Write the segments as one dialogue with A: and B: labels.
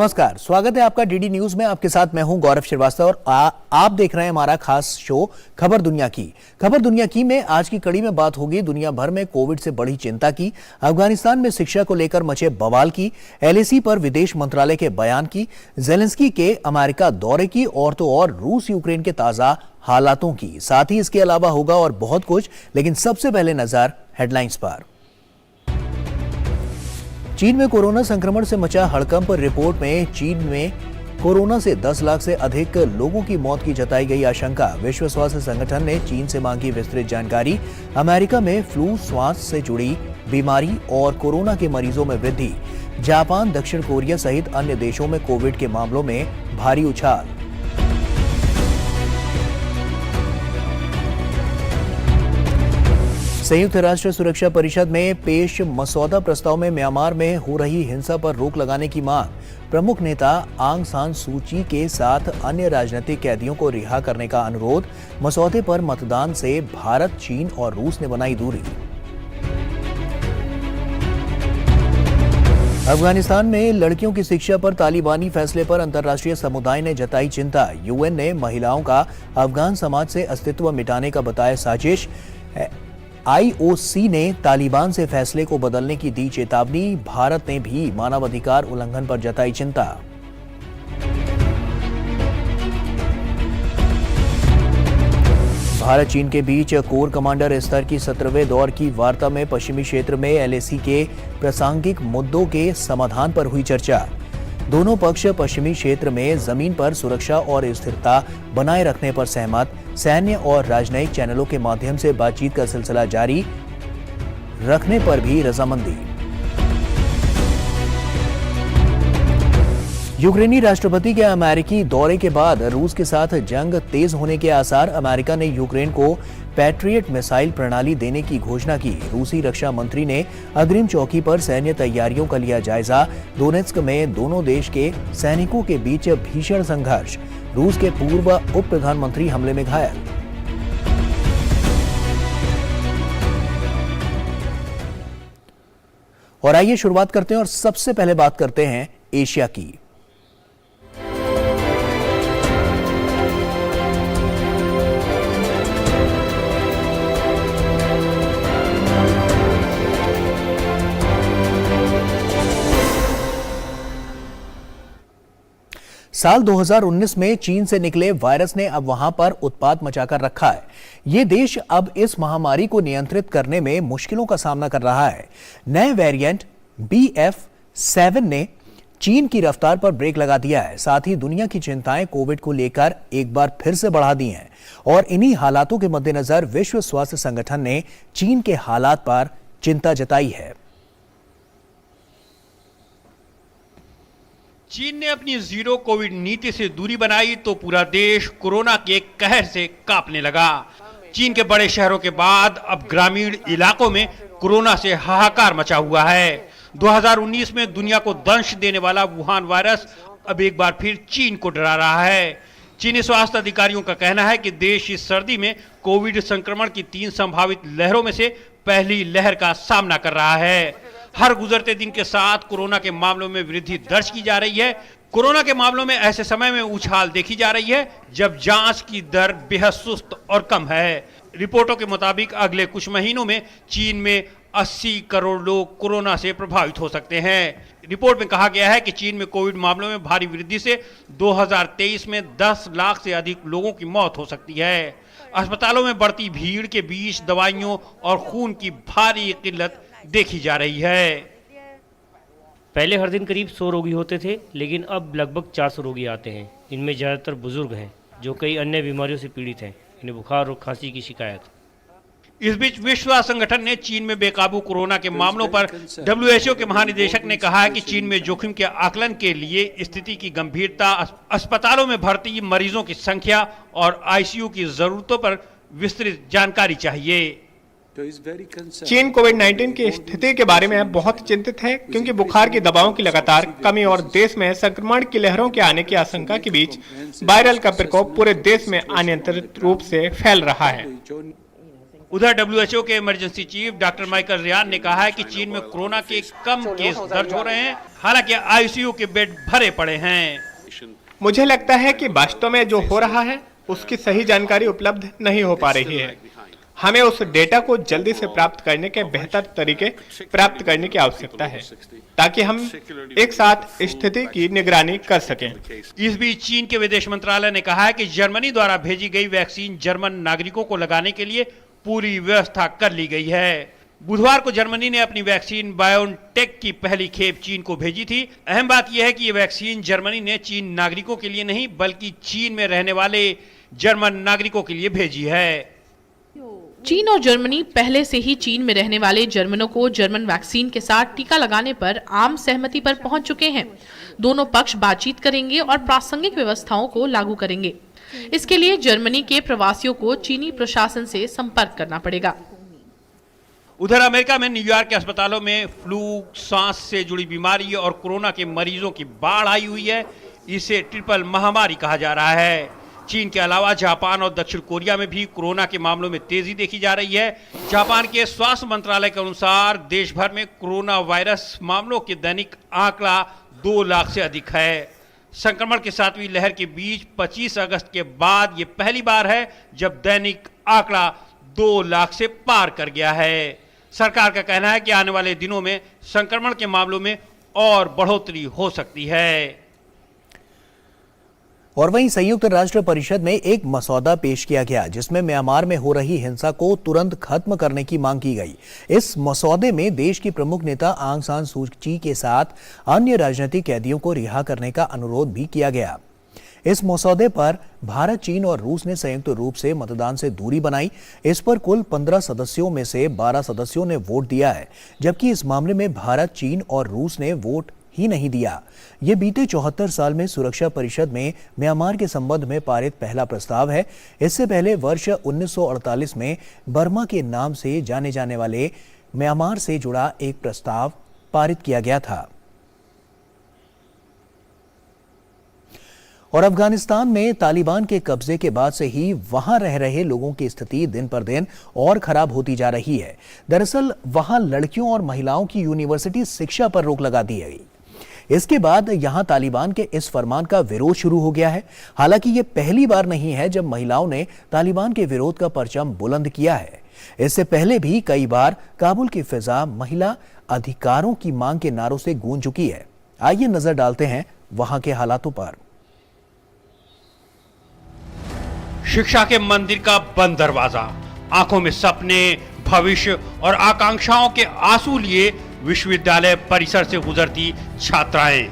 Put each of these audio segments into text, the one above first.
A: नमस्कार, स्वागत है आपका डीडी न्यूज में। आपके साथ मैं हूं गौरव श्रीवास्तव और आप देख रहे हैं हमारा खास शो खबर दुनिया की। खबर दुनिया की में आज की कड़ी में बात होगी दुनिया भर में कोविड से बढ़ी चिंता की, अफगानिस्तान में शिक्षा को लेकर मचे बवाल की, एलएसी पर विदेश मंत्रालय के बयान की, जेलेंस्की के अमेरिका दौरे की और तो और रूस यूक्रेन के ताजा हालातों की। साथ ही इसके अलावा होगा और बहुत कुछ, लेकिन सबसे पहले नजर हेडलाइंस पर। चीन में कोरोना संक्रमण से मचा हड़कंप। रिपोर्ट में चीन में कोरोना से 10 लाख से अधिक लोगों की मौत की जताई गई आशंका। विश्व स्वास्थ्य संगठन ने चीन से मांगी विस्तृत जानकारी। अमेरिका में फ्लू, श्वास से जुड़ी बीमारी और कोरोना के मरीजों में वृद्धि। जापान, दक्षिण कोरिया सहित अन्य देशों में कोविड के मामलों में भारी उछाल। संयुक्त राष्ट्र सुरक्षा परिषद में पेश मसौदा प्रस्ताव में म्यांमार में हो रही हिंसा पर रोक लगाने की मांग। प्रमुख नेता आंग सान सू की के साथ अन्य राजनीतिक कैदियों को रिहा करने का अनुरोध। मसौदे पर मतदान से भारत, चीन और रूस ने बनाई दूरी। अफगानिस्तान में लड़कियों की शिक्षा पर तालिबानी फैसले पर अंतर्राष्ट्रीय समुदाय ने जताई चिंता। यूएन ने महिलाओं का अफगान समाज से अस्तित्व मिटाने का बताया साजिश। आईओसी ने तालिबान से फैसले को बदलने की दी चेतावनी। भारत ने भी मानवाधिकार उल्लंघन पर जताई चिंता। भारत चीन के बीच कोर कमांडर स्तर की 17वें दौर की वार्ता में पश्चिमी क्षेत्र में एलएसी के प्रासंगिक मुद्दों के समाधान पर हुई चर्चा। दोनों पक्ष पश्चिमी क्षेत्र में जमीन पर सुरक्षा और स्थिरता बनाए रखने पर सहमत। सैन्य और राजनयिक चैनलों के माध्यम से बातचीत का सिलसिला जारी रखने पर भी रजामंदी। यूक्रेनी राष्ट्रपति के अमेरिकी दौरे के बाद रूस के साथ जंग तेज होने के आसार। अमेरिका ने यूक्रेन को पैट्रियट मिसाइल प्रणाली देने की घोषणा की। रूसी रक्षा मंत्री ने अग्रिम चौकी पर सैन्य तैयारियों का लिया जायजा। डोनेत्स्क में दोनों देश के सैनिकों के बीच भीषण संघर्ष। रूस के पूर्व उप प्रधानमंत्री हमले में घायल। और आइए शुरुआत करते हैं और सबसे पहले बात करते हैं एशिया की। साल 2019 में चीन से निकले वायरस ने अब वहां पर उत्पात मचाकर रखा है। ये देश अब इस महामारी को नियंत्रित करने में मुश्किलों का सामना कर रहा है। नए वेरिएंट BF7 ने चीन की रफ्तार पर ब्रेक लगा दिया है। साथ ही दुनिया की चिंताएं कोविड को लेकर एक बार फिर से बढ़ा दी हैं। और इन्हीं हालातों के मद्देनजर विश्व स्वास्थ्य संगठन ने चीन के हालात पर चिंता जताई है।
B: चीन ने अपनी जीरो कोविड नीति से दूरी बनाई तो पूरा देश कोरोना के कहर से कांपने लगा। चीन के बड़े शहरों के बाद अब ग्रामीण इलाकों में कोरोना से हाहाकार मचा हुआ है। 2019 में दुनिया को दंश देने वाला वुहान वायरस अब एक बार फिर चीन को डरा रहा है। चीनी स्वास्थ्य अधिकारियों का कहना है कि देश इस सर्दी में कोविड संक्रमण की 3 संभावित लहरों में से पहली लहर का सामना कर रहा है। हर गुजरते दिन के साथ कोरोना के मामलों में वृद्धि दर्ज की जा रही है। कोरोना के मामलों में ऐसे समय में उछाल देखी जा रही है जब जांच की दर बेहद सुस्त और कम है। रिपोर्टों के मुताबिक अगले कुछ महीनों में चीन में 80 करोड़ लोग कोरोना से प्रभावित हो सकते हैं। रिपोर्ट में कहा गया है कि चीन में कोविड मामलों में भारी वृद्धि से 2023 में 10 लाख से अधिक लोगों की मौत हो सकती है। अस्पतालों में बढ़ती भीड़ के बीच दवाइयों और खून की भारी किल्लत देखी जा रही है।
C: पहले हर दिन करीब 100 रोगी होते थे, लेकिन अब लगभग 400 रोगी आते हैं। इनमें ज़्यादातर बुजुर्ग हैं जो कई अन्य बीमारियों से पीड़ित हैं। इन्हें बुखार और खांसी की शिकायत।
B: इस बीच विश्व स्वास्थ्य संगठन ने चीन में बेकाबू कोरोना के मामलों पर WHO के महानिदेशक ने कहा है कि चीन में जोखिम के आकलन के लिए स्थिति की गंभीरता, अस्पतालों में भर्ती मरीजों की संख्या और ICU की जरूरतों पर विस्तृत जानकारी चाहिए।
D: चीन कोविड-19 की स्थिति के बारे में बहुत चिंतित है क्योंकि बुखार की दवाओं की लगातार कमी और देश में संक्रमण की लहरों के आने की आशंका के बीच वायरल का प्रकोप पूरे देश में अनियंत्रित रूप से फैल रहा है।
B: उधर WHO के emergency chief doctor Michael Ryan ने कहा है कि चीन में कोरोना के कम केस दर्ज हो रहे हैं, हालांकि आईसीयू के बेड भरे पड़े हैं।
D: मुझे लगता है कि वास्तव में जो हो रहा है उसकी सही जानकारी उपलब्ध नहीं हो पा रही है। हमें उस डेटा को जल्दी से प्राप्त करने के बेहतर तरीके प्राप्त करने की आवश्यकता है ताकि हम एक साथ स्थिति की निगरानी कर सकें।
B: इस बीच चीन के विदेश मंत्रालय ने कहा है कि जर्मनी द्वारा भेजी गई वैक्सीन जर्मन नागरिकों को लगाने के लिए पूरी व्यवस्था कर ली गई है। बुधवार को जर्मनी ने अपनी वैक्सीन बायोनटेक की पहली खेप चीन को भेजी थी। अहम बात यह है कि ये वैक्सीन जर्मनी ने चीन नागरिकों के लिए नहीं बल्कि चीन में रहने वाले जर्मन नागरिकों के लिए भेजी है।
E: चीन और जर्मनी पहले से ही चीन में रहने वाले जर्मनों को जर्मन वैक्सीन के साथ टीका लगाने पर आम सहमति पर पहुंच चुके हैं। दोनों पक्ष बातचीत करेंगे और प्रासंगिक व्यवस्थाओं को लागू करेंगे। इसके लिए जर्मनी के प्रवासियों को चीनी प्रशासन से संपर्क करना पड़ेगा।
B: उधर अमेरिका में न्यूयॉर्क के अस्पतालों में फ्लू, सांस से जुड़ी बीमारी और कोरोना के मरीजों की बाढ़ आई हुई है। इसे ट्रिपल महामारी कहा जा रहा है। चीन के अलावा जापान और दक्षिण कोरिया में भी कोरोना के मामलों में तेजी देखी जा रही है। जापान के स्वास्थ्य मंत्रालय के अनुसार देश भर में कोरोना वायरस मामलों के दैनिक आंकड़ा 2 लाख से अधिक है। संक्रमण के 7वीं लहर के बीच 25 अगस्त के बाद ये पहली बार है जब दैनिक आंकड़ा 2 लाख से पार कर गया है। सरकार का कहना है कि आने वाले दिनों में संक्रमण के मामलों में और बढ़ोतरी हो सकती है।
A: और वहीं संयुक्त राष्ट्र परिषद में एक मसौदा पेश किया गया जिसमें म्यांमार में हो रही हिंसा को तुरंत खत्म करने की मांग की गई। इस मसौदे में देश की प्रमुख नेता आंग सान सू की के साथ अन्य राजनीतिक कैदियों को रिहा करने का अनुरोध भी किया गया। इस मसौदे पर भारत, चीन और रूस ने संयुक्त रूप से मतदान से दूरी बनाई। इस पर कुल 15 सदस्यों में से 12 सदस्यों ने वोट दिया है, जबकि इस मामले में भारत, चीन और रूस ने वोट ही नहीं दिया। ये बीते 74 साल में सुरक्षा परिषद में म्यांमार के संबंध में पारित पहला प्रस्ताव है। इससे पहले वर्ष 1948 में बर्मा के नाम से जाने जाने वाले म्यांमार से जुड़ा एक प्रस्ताव पारित किया गया था। और अफगानिस्तान में तालिबान के कब्जे के बाद से ही वहां रह रहे लोगों की स्थिति दिन पर दिन और खराब होती जा रही है। दरअसल वहां लड़कियों और महिलाओं की यूनिवर्सिटी शिक्षा पर रोक लगा दी गई। इसके बाद यहां तालिबान के इस फरमान का विरोध शुरू हो गया है। हालांकि ये पहली बार नहीं है जब महिलाओं ने तालिबान के विरोध का परचम बुलंद किया है। इससे पहले भी कई बार काबुल की फिजा महिला अधिकारों की मांग के नारों से गूंज चुकी है। आइए नजर डालते हैं वहां के हालातों पर।
B: शिक्षा के मंदिर का बंद दरवाजा, आंखों में सपने, भविष्य और आकांक्षाओं के आंसू लिए विश्वविद्यालय परिसर से गुजरती छात्राएं,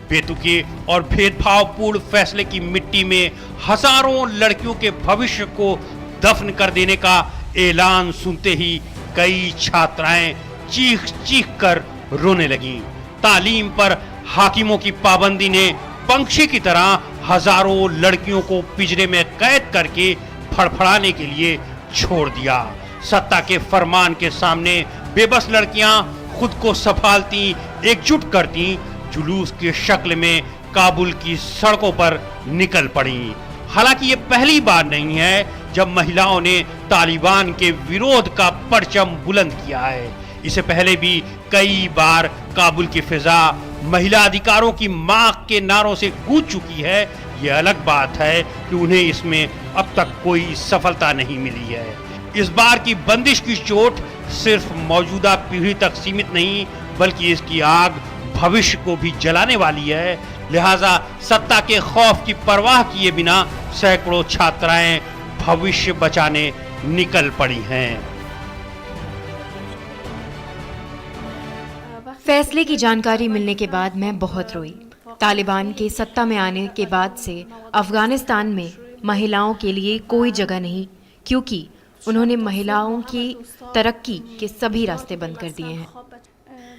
B: बेतुके और भेदभावपूर्ण फैसले की मिट्टी में हजारों लड़कियों के भविष्य को दफन कर देने का ऐलान सुनते ही कई छात्राएं चीख चीख कर रोने लगीं। तालीम पर हाकिमों की पाबंदी ने पंछी की तरह हजारों लड़कियों को पिंजरे में कैद करके फड़फड़ाने के लिए छोड़ दिया। सत्ता के फरमान के सामने बेबस लड़कियां खुद को संभालती, एकजुट करती, जुलूस की शक्ल में काबुल की सड़कों पर निकल पड़ी। हालांकि ये पहली बार नहीं है जब महिलाओं ने तालिबान के विरोध का परचम बुलंद किया है। इससे पहले भी कई बार काबुल की फिजा महिला अधिकारों की मांग के नारों से गूंज चुकी है। ये अलग बात है कि उन्हें इसमें अब तक कोई सफलता नहीं मिली है। इस बार की बंदिश की चोट सिर्फ मौजूदा पीढ़ी तक सीमित नहीं बल्कि इसकी आग भविष्य को भी जलाने वाली है। लिहाजा सत्ता के खौफ की परवाह किए बिना सैकड़ों छात्राएं भविष्य बचाने निकल पड़ी हैं।
F: फैसले की जानकारी मिलने के बाद मैं बहुत रोई। तालिबान के सत्ता में आने के बाद से अफगानिस्तान में महिलाओं के लिए कोई जगह नहीं, क्योंकि उन्होंने महिलाओं की तरक्की के सभी रास्ते बंद कर दिए हैं।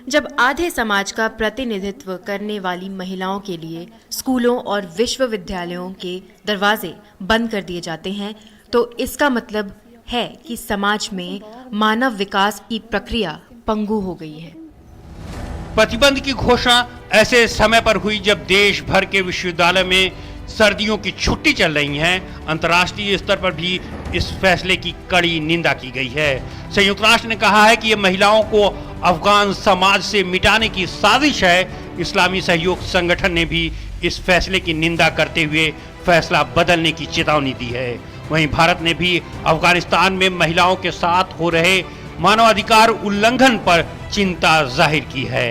F: जब आधे समाज का प्रतिनिधित्व करने वाली महिलाओं के लिए स्कूलों और विश्वविद्यालयों के दरवाजे बंद कर दिए जाते हैं तो इसका मतलब है कि समाज में मानव विकास की प्रक्रिया पंगु हो गई है।
B: प्रतिबंध की घोषणा ऐसे समय पर हुई जब देश भर के विश्वविद्यालय में सर्दियों की छुट्टी चल रही है, अंतर्राष्ट्रीय स्तर पर भी इस फैसले की कड़ी निंदा की गई है। संयुक्त राष्ट्र ने कहा है कि ये महिलाओं को अफगान समाज से मिटाने की साजिश है। इस्लामी सहयोग संगठन ने भी इस फैसले की निंदा करते हुए फैसला बदलने की चेतावनी दी है। वहीं भारत ने भी अफगानिस्तान में महिलाओं के साथ हो रहे मानवाधिकार उल्लंघन पर चिंता जाहिर की है।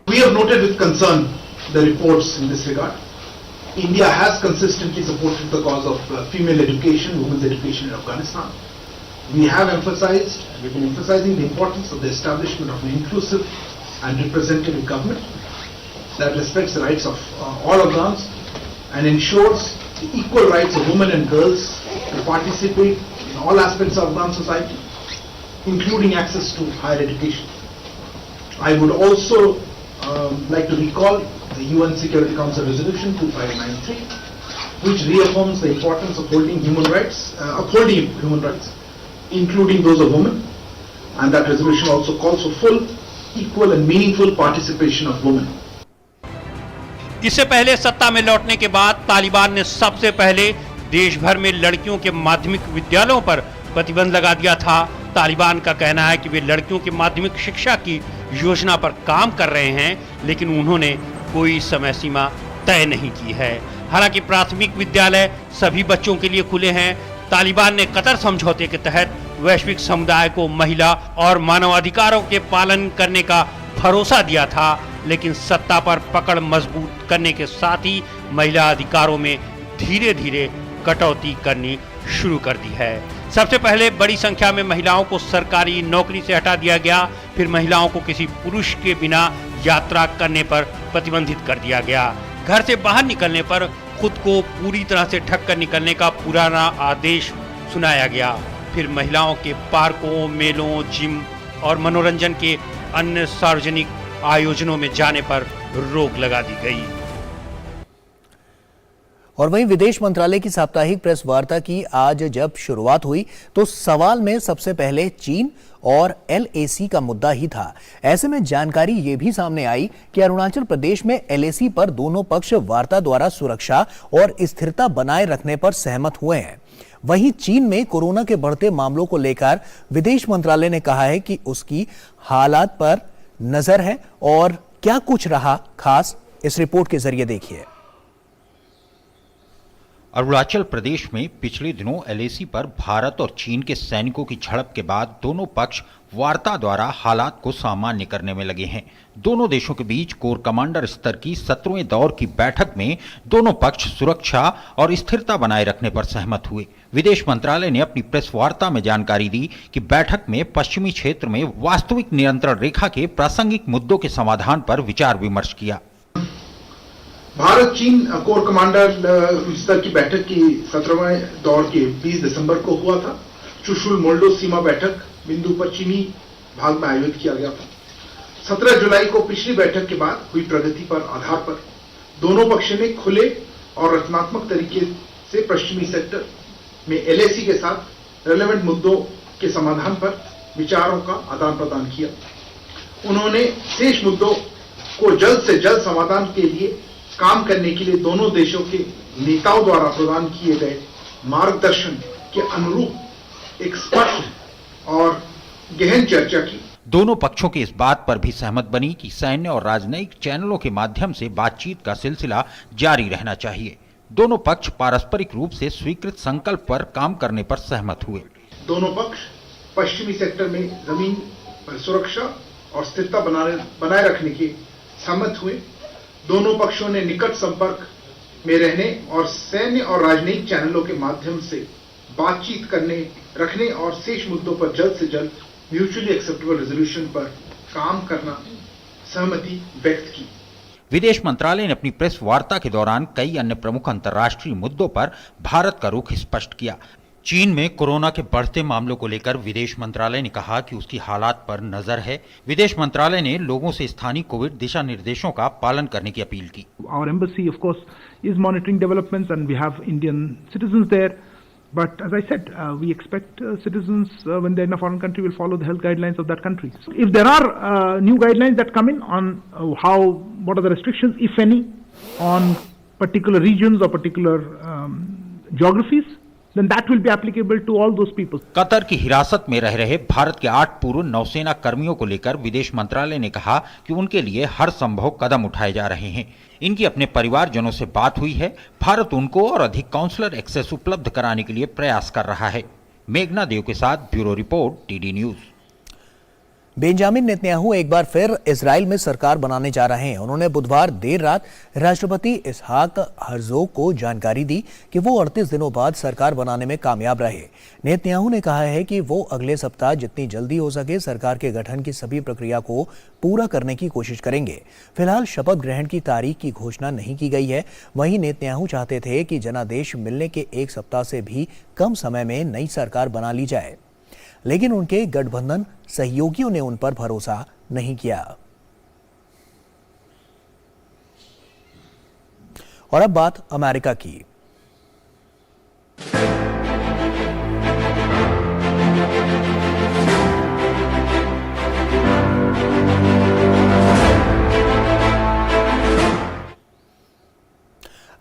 G: We have noted with concern the reports in this regard. India has consistently supported the cause of female education, women's education in Afghanistan. We have emphasized, we've been emphasizing the importance of the establishment of an inclusive and representative government that respects the rights of all Afghans and ensures the equal rights of women and girls to participate in all aspects of Afghan society, including access to higher education. I would also like to recall the UN Security Council Resolution 2593, which reaffirms the importance of upholding human rights, including those of women, and that resolution also calls for full, equal and meaningful participation of women.
B: इससे पहले सत्ता में लौटने के बाद तालिबान ने सबसे पहले देश भर में लड़कियों के माध्यमिक विद्यालयों पर प्रतिबंध लगा दिया था। तालिबान का कहना है कि वे लड़कियों की माध्यमिक शिक्षा की योजना पर काम कर रहे हैं, लेकिन उन्होंने कोई समय सीमा तय नहीं की है। हालांकि प्राथमिक विद्यालय सभी बच्चों के लिए खुले हैं। तालिबान ने कतर समझौते के तहत वैश्विक समुदाय को महिला और मानवाधिकारों के पालन करने का भरोसा दिया था, लेकिन सत्ता पर पकड़ मजबूत करने के साथ ही महिला अधिकारों में धीरे धीरे कटौती करनी शुरू कर दी है। सबसे पहले बड़ी संख्या में महिलाओं को सरकारी नौकरी से हटा दिया गया, फिर महिलाओं को किसी पुरुष के बिना यात्रा करने पर प्रतिबंधित कर दिया गया। घर से बाहर निकलने पर खुद को पूरी तरह से ढक कर निकलने का पुराना आदेश सुनाया गया। फिर महिलाओं के पार्कों, मेलों, जिम और मनोरंजन के अन्य सार्वजनिक आयोजनों में जाने पर रोक लगा दी गई।
A: और वहीं विदेश मंत्रालय की साप्ताहिक प्रेस वार्ता की आज जब शुरुआत हुई तो सवाल में सबसे पहले चीन और LAC का मुद्दा ही था। ऐसे में जानकारी ये भी सामने आई कि अरुणाचल प्रदेश में LAC पर दोनों पक्ष वार्ता द्वारा सुरक्षा और स्थिरता बनाए रखने पर सहमत हुए हैं। वहीं चीन में कोरोना के बढ़ते मामलों को लेकर विदेश मंत्रालय ने कहा है कि उसकी हालात पर नजर है और क्या कुछ रहा खास, इस रिपोर्ट के जरिए देखिए।
H: अरुणाचल प्रदेश में पिछले दिनों LAC पर भारत और चीन के सैनिकों की झड़प के बाद दोनों पक्ष वार्ता द्वारा हालात को सामान्य करने में लगे हैं। दोनों देशों के बीच कोर कमांडर स्तर की 17वें दौर की बैठक में दोनों पक्ष सुरक्षा और स्थिरता बनाए रखने पर सहमत हुए। विदेश मंत्रालय ने अपनी प्रेस वार्ता में जानकारी दी कि बैठक में पश्चिमी क्षेत्र में वास्तविक नियंत्रण रेखा के प्रासंगिक मुद्दों के समाधान पर विचार विमर्श किया।
G: भारत चीन कोर कमांडर स्तर की बैठक की 17वें दौर के 20 दिसंबर को हुआ था। चुशुल मोल्डो सीमा बैठक बिंदु पश्चिमी भाग में आयोजित किया गया था। 17 जुलाई को पिछली बैठक के बाद हुई प्रगति पर आधार पर दोनों पक्षों ने खुले और रचनात्मक तरीके से पश्चिमी सेक्टर में LAC के साथ रेलेवेंट मुद्दों के समाधान पर विचारों का आदान प्रदान किया। उन्होंने शेष मुद्दों को जल्द से जल्द समाधान के लिए काम करने के लिए दोनों देशों के नेताओं द्वारा प्रदान किए गए मार्गदर्शन के अनुरूप एक स्पष्ट और गहन चर्चा की।
H: दोनों पक्षों की इस बात पर भी सहमत बनी कि सैन्य और राजनयिक चैनलों के माध्यम से बातचीत का सिलसिला जारी रहना चाहिए। दोनों पक्ष पारस्परिक रूप से स्वीकृत संकल्प पर काम करने पर सहमत हुए।
G: दोनों पक्ष पश्चिमी सेक्टर में जमीन पर सुरक्षा और स्थिरता बनाए रखने के सहमत हुए। दोनों पक्षों ने निकट संपर्क में रहने और सैन्य और राजनयिक चैनलों के माध्यम से बातचीत रखने और शेष मुद्दों पर जल्द से जल्द म्यूचुअली एक्सेप्टेबल रेजोल्यूशन पर काम करना सहमति व्यक्त की।
H: विदेश मंत्रालय ने अपनी प्रेस वार्ता के दौरान कई अन्य प्रमुख अंतर्राष्ट्रीय मुद्दों पर भारत का रुख स्पष्ट किया। चीन में कोरोना के बढ़ते मामलों को लेकर विदेश मंत्रालय ने कहा कि उसकी हालात पर नजर है। विदेश मंत्रालय ने लोगों से स्थानीय कोविड दिशा निर्देशों का पालन करने की अपील की।
I: Our embassy, of course, is monitoring developments, and we have Indian citizens there. But as I said, we expect citizens, when they're in a foreign country, will follow the health guidelines of that country. So if there are new guidelines that come in on what are the restrictions, if any, on particular regions or particular geographies, then that will be applicable to all those people.
H: Qatar की हिरासत में रह रहे भारत के 8 पूर्व नौसेना कर्मियों को लेकर विदेश मंत्रालय ने कहा कि उनके लिए हर संभव कदम उठाए जा रहे हैं। इनकी अपने परिवारजनों से बात हुई है। भारत उनको और अधिक काउंसलर एक्सेस उपलब्ध कराने के लिए प्रयास कर रहा है। मेघना देव के साथ bureau report, TD news.
A: Benjamin Netanyahu एक बार फिर इजराइल में सरकार बनाने जा रहे हैं। उन्होंने बुधवार देर रात राष्ट्रपति इसहाक हर्जोग को जानकारी दी कि वो 38 दिनों बाद सरकार बनाने में कामयाब रहे। नेतन्याहू ने कहा है कि वो अगले सप्ताह जितनी जल्दी हो सके सरकार के गठन की सभी प्रक्रिया को पूरा करने की कोशिश करेंगे। फिलहाल शपथ ग्रहण की तारीख की घोषणा नहीं की गई है। वहीं नेतन्याहू चाहते थे कि जनादेश मिलने के एक सप्ताह से भी कम समय में नई सरकार बना ली जाए, लेकिन उनके गठबंधन सहयोगियों ने उन पर भरोसा नहीं किया। और अब बात अमेरिका की।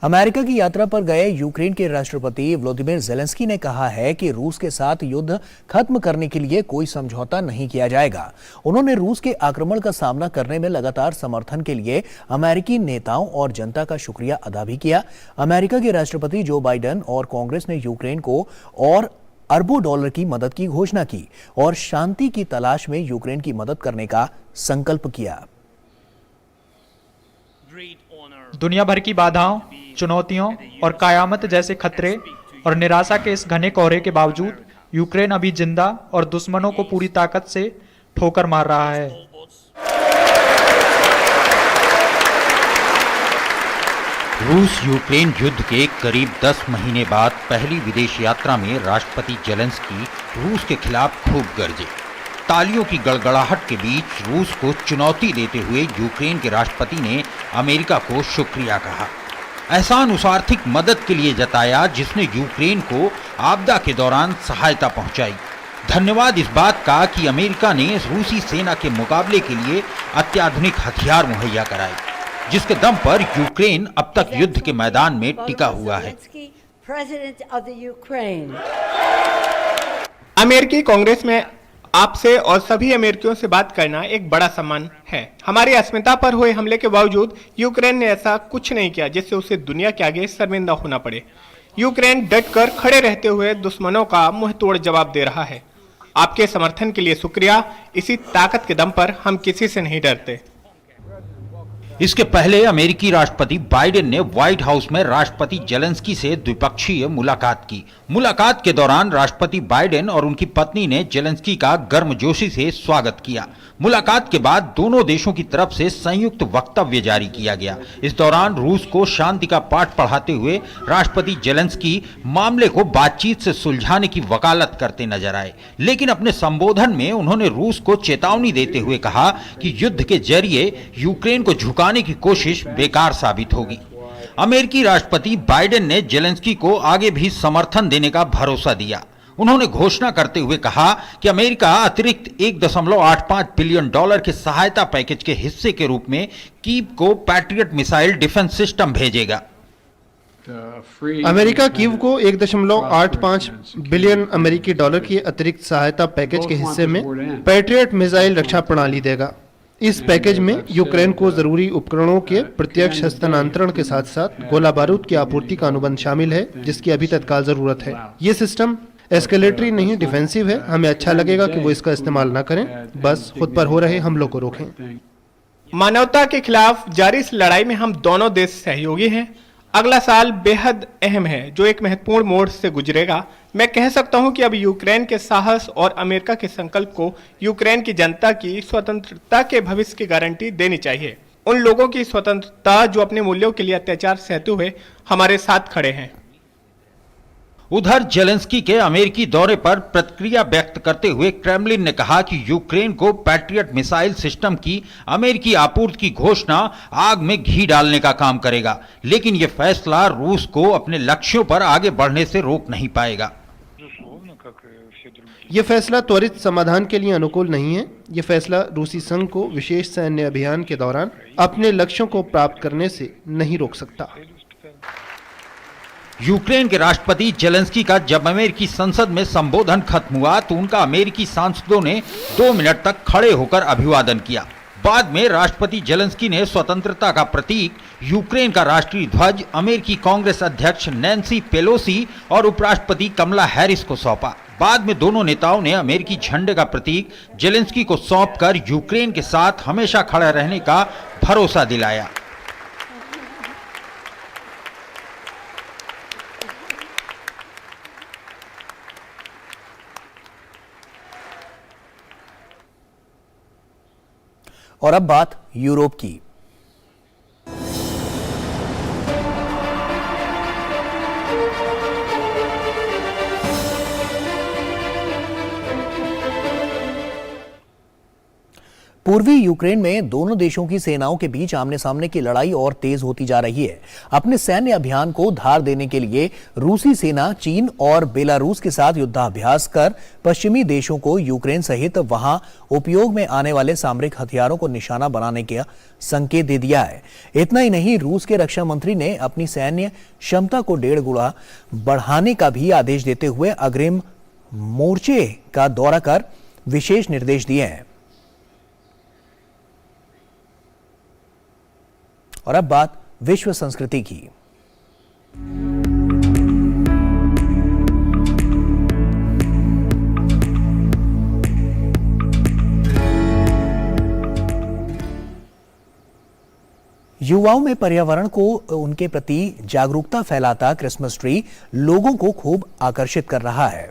A: अमेरिका की यात्रा पर गए यूक्रेन के राष्ट्रपति व्लादिमीर ज़ेलेंस्की ने कहा है कि रूस के साथ युद्ध खत्म करने के लिए कोई समझौता नहीं किया जाएगा। उन्होंने रूस के आक्रमण का सामना करने में लगातार समर्थन के लिए अमेरिकी नेताओं और जनता का शुक्रिया अदा भी किया। अमेरिका के राष्ट्रपति जो बाइडेन और कांग्रेस ने यूक्रेन को और अरबों डॉलर की मदद की घोषणा की और शांति की तलाश में यूक्रेन की मदद करने का संकल्प किया।
J: दुनिया भर की बाधाओं, चुनौतियों और कयामत जैसे खतरे और निराशा के इस घने कोहरे के बावजूद यूक्रेन अभी जिंदा और दुश्मनों को पूरी ताकत से ठोकर मार रहा है।
H: रूस यूक्रेन युद्ध के करीब 10 महीने बाद पहली विदेश यात्रा में राष्ट्रपति जेलेंस्की रूस के खिलाफ खूब गरजे। तालियों की गड़गड़ाहट के बीच रूस को चुनौती देते हुए यूक्रेन के राष्ट्रपति ने अमेरिका को शुक्रिया कहा। एहसान उस आर्थिक मदद के लिए जताया जिसने यूक्रेन को आपदा के दौरान सहायता पहुंचाई। धन्यवाद इस बात का कि अमेरिका ने रूसी सेना के मुकाबले के लिए अत्याधुनिक हथियार मुहैया कराए, जिसके दम पर यूक्रेन अब तक युद्ध के मैदान में टिका हुआ है।
D: अमेरिकी कांग्रेस में आपसे और सभी अमेरिकियों से बात करना एक बड़ा सम्मान है। हमारी अस्मिता पर हुए हमले के बावजूद यूक्रेन ने ऐसा कुछ नहीं किया जिससे उसे दुनिया के आगे शर्मिंदा होना पड़े। यूक्रेन डटकर खड़े रहते हुए दुश्मनों का मुंह तोड़ जवाब दे रहा है। आपके समर्थन के लिए शुक्रिया। इसी ताकत के दम पर हम किसी से नहीं डरते।
H: इसके पहले अमेरिकी राष्ट्रपति बाइडेन ने व्हाइट हाउस में राष्ट्रपति जेलेंस्की से द्विपक्षीय मुलाकात की। मुलाकात के दौरान राष्ट्रपति बाइडेन और उनकी पत्नी ने जेलेंस्की का गर्मजोशी से स्वागत किया। मुलाकात के बाद दोनों देशों की तरफ से संयुक्त वक्तव्य जारी किया गया। इस दौरान रूस को शांति का पाठ पढ़ाते हुए राष्ट्रपति जेलेंस्की मामले को बातचीत से सुलझाने की वकालत करते नजर आए, लेकिन अपने संबोधन में उन्होंने रूस को चेतावनी देते हुए कहा कि युद्ध के जरिए यूक्रेन को झुकाने की कोशिश बेकार साबित होगी। अमेरिकी राष्ट्रपति बाइडेन ने जेलेंस्की को आगे भी समर्थन देने का भरोसा दिया। उन्होंने घोषणा करते हुए कहा कि अमेरिका अतिरिक्त $1.85 बिलियन के सहायता पैकेज के हिस्से के रूप में कीव को पैट्रियट मिसाइल डिफेंस सिस्टम भेजेगा।
K: अमेरिका कीव को $1.85 बिलियन अमेरिकी डॉलर की अतिरिक्त सहायता पैकेज के हिस्से में पैट्रियट मिसाइल रक्षा प्रणाली देगा। इस पैकेज में यूक्रेन को जरूरी उपकरणों के प्रत्यक्ष हस्तांतरण के साथ साथ गोला बारूद की आपूर्ति का अनुबंध शामिल है, जिसकी अभी तत्काल जरूरत है। ये सिस्टम एस्केलेटरी नहीं, डिफेंसिव है। हमें अच्छा लगेगा कि वो इसका इस्तेमाल ना करें, बस खुद पर हो रहे हमलों को रोकें।
D: मानवता के खिलाफ जारी इस लड़ाई में हम दोनों देश सहयोगी हैं। अगला साल बेहद अहम है, जो एक महत्वपूर्ण मोड़ से गुजरेगा। मैं कह सकता हूं कि अब यूक्रेन के साहस और अमेरिका के संकल्प को यूक्रेन की जनता की स्वतंत्रता के भविष्य की गारंटी देनी चाहिए। उन लोगों की स्वतंत्रता जो अपने मूल्यों के लिए अत्याचार सहते हुए हमारे साथ खड़े हैं।
H: उधर जेलेंस्की के अमेरिकी दौरे पर प्रतिक्रिया व्यक्त करते हुए क्रेमलिन ने कहा कि यूक्रेन को पैट्रियट मिसाइल सिस्टम की अमेरिकी आपूर्ति की घोषणा आग में घी डालने का काम करेगा, लेकिन यह फैसला रूस को अपने लक्ष्यों पर आगे बढ़ने से रोक नहीं पाएगा।
K: यह फैसला त्वरित समाधान के लिए अनुकूल नहीं है। यह फैसला रूसी संघ को विशेष सैन्य अभियान के दौरान अपने लक्ष्यों को प्राप्त करने से नहीं रोक सकता।
H: यूक्रेन के राष्ट्रपति जेलेंस्की का जब अमेरिकी संसद में संबोधन खत्म हुआ तो उनका अमेरिकी सांसदों ने 2 मिनट तक खड़े होकर अभिवादन किया। बाद में राष्ट्रपति जेलेंस्की ने स्वतंत्रता का प्रतीक यूक्रेन का राष्ट्रीय ध्वज अमेरिकी कांग्रेस अध्यक्ष नैन्सी पेलोसी और उपराष्ट्रपति कमला हैरिस को सौंपा। बाद में दोनों नेताओं ने अमेरिकी झंडे का प्रतीक जेलेंस्की को सौंपकर यूक्रेन के साथ हमेशा खड़ा रहने का भरोसा दिलाया।
A: और अब बात यूरोप की। पूर्वी यूक्रेन में दोनों देशों की सेनाओं के बीच आमने सामने की लड़ाई और तेज होती जा रही है। अपने सैन्य अभियान को धार देने के लिए रूसी सेना चीन और बेलारूस के साथ युद्धाभ्यास कर पश्चिमी देशों को यूक्रेन सहित वहां उपयोग में आने वाले सामरिक हथियारों को निशाना बनाने का संकेत दे दिया है। इतना ही नहीं, रूस के रक्षा मंत्री ने अपनी सैन्य क्षमता को 1.5 गुना बढ़ाने का भी आदेश देते हुए अग्रिम मोर्चे का दौरा कर विशेष निर्देश दिए हैं। और अब बात विश्व संस्कृति की। युवाओं में पर्यावरण को उनके प्रति जागरूकता फैलाता क्रिसमस ट्री लोगों को खूब आकर्षित कर रहा है।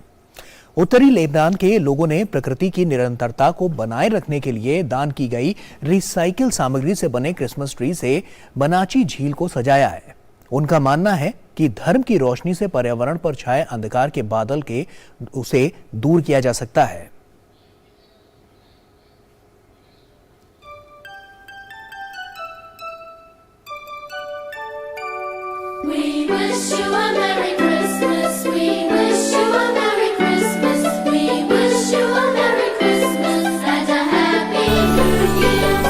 A: उत्तरी लेबनान के लोगों ने प्रकृति की निरंतरता को बनाए रखने के लिए दान की गई रिसाइकिल सामग्री से बने क्रिसमस ट्री से बनाची झील को सजाया है। उनका मानना है कि धर्म की रोशनी से पर्यावरण पर छाए अंधकार के बादल के उसे दूर किया जा सकता है।
L: We wish you a Merry Christmas. We wish you a Merry Christmas. We wish you a Merry Christmas and a Happy New Year.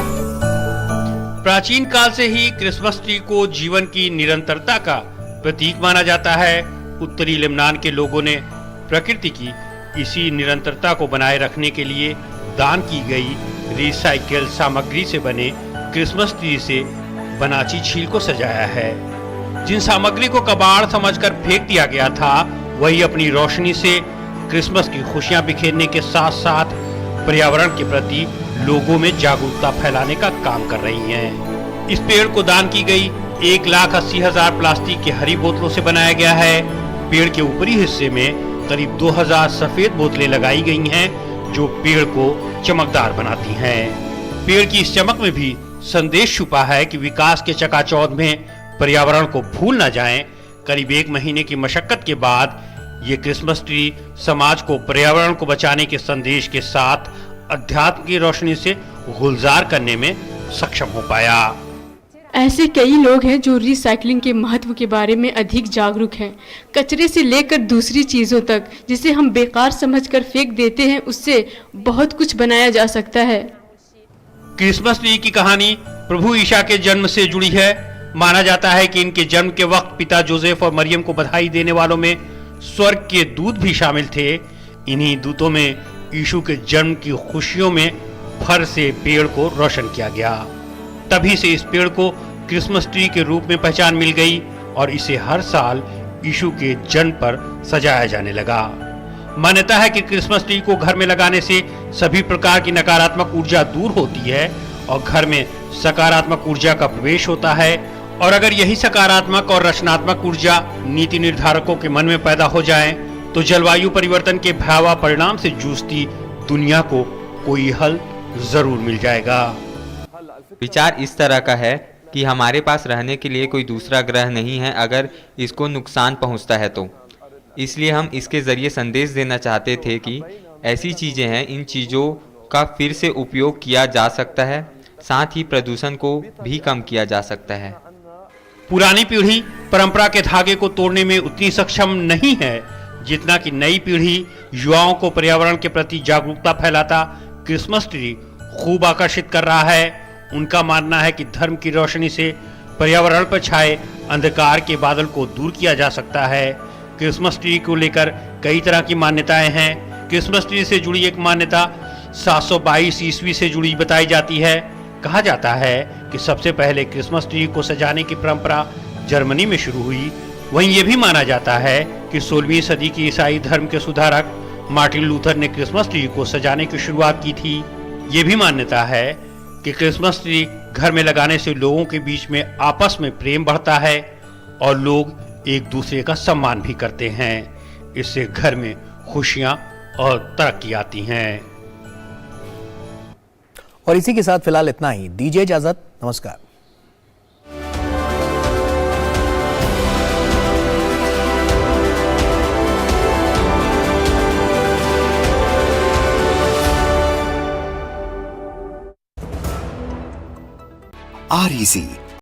B: प्राचीन काल से ही क्रिसमस ट्री को जीवन की निरंतरता का प्रतीक माना जाता है। उत्तरी लेबनान के लोगों ने प्रकृति की इसी निरंतरता को बनाए रखने के लिए दान की गई रिसाइकिल सामग्री से बने क्रिसमस ट्री से बनाची झील को सजाया है। जिन सामग्री को कबाड़ समझकर फेंक दिया गया था, वही अपनी रोशनी से क्रिसमस की खुशियां बिखेरने के साथ साथ पर्यावरण के प्रति लोगों में जागरूकता फैलाने का काम कर रही हैं। इस पेड़ को दान की गई 1,80,000 प्लास्टिक की हरी बोतलों से बनाया गया है। पेड़ के ऊपरी हिस्से में करीब 2,000 सफेद बोतलें लगाई गई हैं, जो पेड़ को चमकदार बनाती हैं। पेड़ की इस चमक में भी संदेश छुपा है कि विकास के चकाचौंध में पर्यावरण को भूल न जाएं। करीब 1 महीने की मशक्कत के बाद ये क्रिसमस ट्री समाज को पर्यावरण को बचाने के संदेश के साथ अध्यात्म की रोशनी से गुलजार करने में सक्षम हो पाया।
M: ऐसे कई लोग हैं जो रिसाइकलिंग के महत्व के बारे में अधिक जागरूक हैं। कचरे से लेकर दूसरी चीज़ों तक जिसे हम बेकार समझकर फेंक देते हैं, उससे बहुत कुछ बनाया जा सकता है।
B: क्रिसमस ट्री की कहानी प्रभु ईसा के जन्म से जुड़ी है। माना जाता है कि इनके जन्म के वक्त पिता जोसेफ और मरियम को बधाई देने वालों में स्वर्ग के दूत भी शामिल थे। इन्हीं दूतों में यीशु के जन्म की खुशियों में फर से पेड़ को रोशन किया गया। तभी से इस पेड़ को क्रिसमस ट्री के रूप में पहचान मिल गई और इसे हर साल यीशु के जन्म पर सजाया जाने लगा। मान्यता है कि क्रिसमस ट्री को घर में लगाने से सभी प्रकार की नकारात्मक ऊर्जा दूर होती है और घर में सकारात्मक ऊर्जा का प्रवेश होता है। और अगर यही सकारात्मक और रचनात्मक ऊर्जा नीति निर्धारकों के मन में पैदा हो जाए तो जलवायु परिवर्तन के भयावह परिणाम से जूझती दुनिया को कोई हल जरूर मिल जाएगा।
N: विचार इस तरह का है कि हमारे पास रहने के लिए कोई दूसरा ग्रह नहीं है अगर इसको नुकसान पहुंचता है तो। इसलिए हम इसके जरिए संदेश देना चाहते थे कि ऐसी चीज़ें हैं, इन चीज़ों का फिर से उपयोग किया जा सकता है, साथ ही प्रदूषण को भी कम किया जा सकता है।
B: पुरानी पीढ़ी परंपरा के धागे को तोड़ने में उतनी सक्षम नहीं है जितना कि नई पीढ़ी युवाओं को पर्यावरण के प्रति जागरूकता फैलाता क्रिसमस ट्री खूब आकर्षित कर रहा है। उनका मानना है कि धर्म की रोशनी से पर्यावरण पर छाए अंधकार के बादल को दूर किया जा सकता है। क्रिसमस ट्री को लेकर कई तरह की मान्यताएं हैं। क्रिसमस ट्री से जुड़ी एक मान्यता 722 ईस्वी से जुड़ी बताई जाती है। कहा जाता है कि सबसे पहले क्रिसमस ट्री को सजाने की परंपरा जर्मनी में शुरू हुई। वहीं ये भी माना जाता है कि 16वीं सदी की ईसाई धर्म के सुधारक मार्टिन लूथर ने क्रिसमस ट्री को सजाने की शुरुआत की थी। ये भी मान्यता है कि क्रिसमस ट्री घर में लगाने से लोगों के बीच में आपस में प्रेम बढ़ता है और लोग एक दूसरे का सम्मान भी करते हैं। इससे घर में खुशियां और तरक्की आती हैं।
A: और इसी के साथ फिलहाल इतना ही। दीजिए इजाजत। नमस्कार।
O: REC